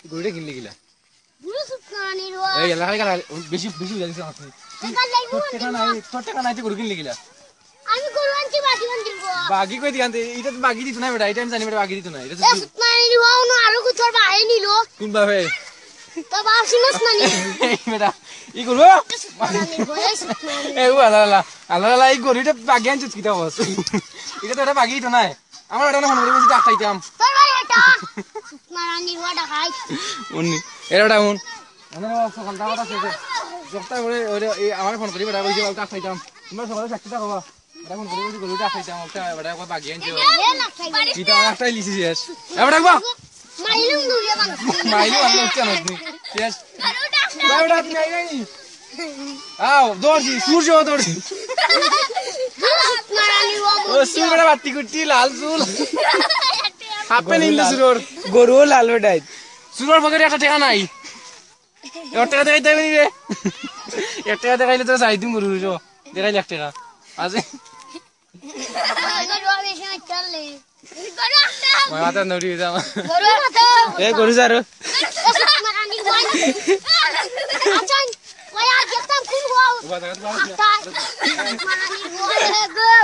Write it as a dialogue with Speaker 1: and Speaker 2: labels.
Speaker 1: গরুটা কিনলে গিলা
Speaker 2: বুড়ো সুতনানির ওয়া
Speaker 1: এই এলাকা গেলা বেশি বেশি বুঝা দিছ আপনি তোর টাকা নাই তো গরু কিনলে গিলা
Speaker 2: আমি গরু আনছি বাকি বান্দির গো
Speaker 1: বাকি কই দিগান্তে এটা তো বাকি দিত না বেটা এটা আমি জানি বেটা বাকি দিত না এটা তো
Speaker 2: সুতনানির ওয়া ওনো আরো কুতর বাহে নিলো
Speaker 1: কোন ভাবে
Speaker 2: তো বাসিনস নানি
Speaker 1: এই বেটা ই গরু
Speaker 2: সুতনানির ওয়া সুতনানি
Speaker 1: এই আল্লাহ আল্লাহ আল্লাহ আল্লাহ এই গরুটা বাকি আনছিস কিটা বস এটা তো এটা বাকি দিত না আমার এটা না মনে করি বলছি ডাক্তাইতাম
Speaker 2: তোর ভাই এটা সুতনানির ওয়া ডাকাই
Speaker 1: উনি এরা ডাউন মানে সকাল দাওয়াত আছে সপ্তাহ করে ওই আমার ফোন করি বেটা কইছে বাবা খাইতাম তোমরা সকালে চাকরিটা খাবা এটা ফোন করি বলছি গরুটা খাইতাম ওটা বেটা কই বাকি আনছো কিটা একটাই লিসি শেষ এবার ডাকবা
Speaker 2: মাইলুম দুইয়া বান
Speaker 1: মাইলু আমি হচ্ছে না তুমি শেষ বেটা তুমি আই নাই আও দৌড়ছি সূর্য দৌড়ছি
Speaker 2: সুতনানির ওয়া
Speaker 1: ও সূর্য বেটা বাতি কুটি লাল চুল হাপে নিলে সুরর
Speaker 3: গরু লাল বেটাই
Speaker 1: সুরর পকেটে একটা টাকা নাই এর টাকা দেখাইতে হবে রে এর টাকা দেখাইলে তো যাই দিম গরু দেখাইলে 1 টাকা আছে
Speaker 2: গরু বেশি চলে গরু একটা
Speaker 1: মাথা নড়ি যাও
Speaker 2: গরু একটা
Speaker 3: এ গরু যারো
Speaker 2: সুতনানির ওয়া আচ্ছা ওয়া দেখতাম কোন ওয়া
Speaker 1: বাবা দেখা
Speaker 2: সুতনানির ওয়া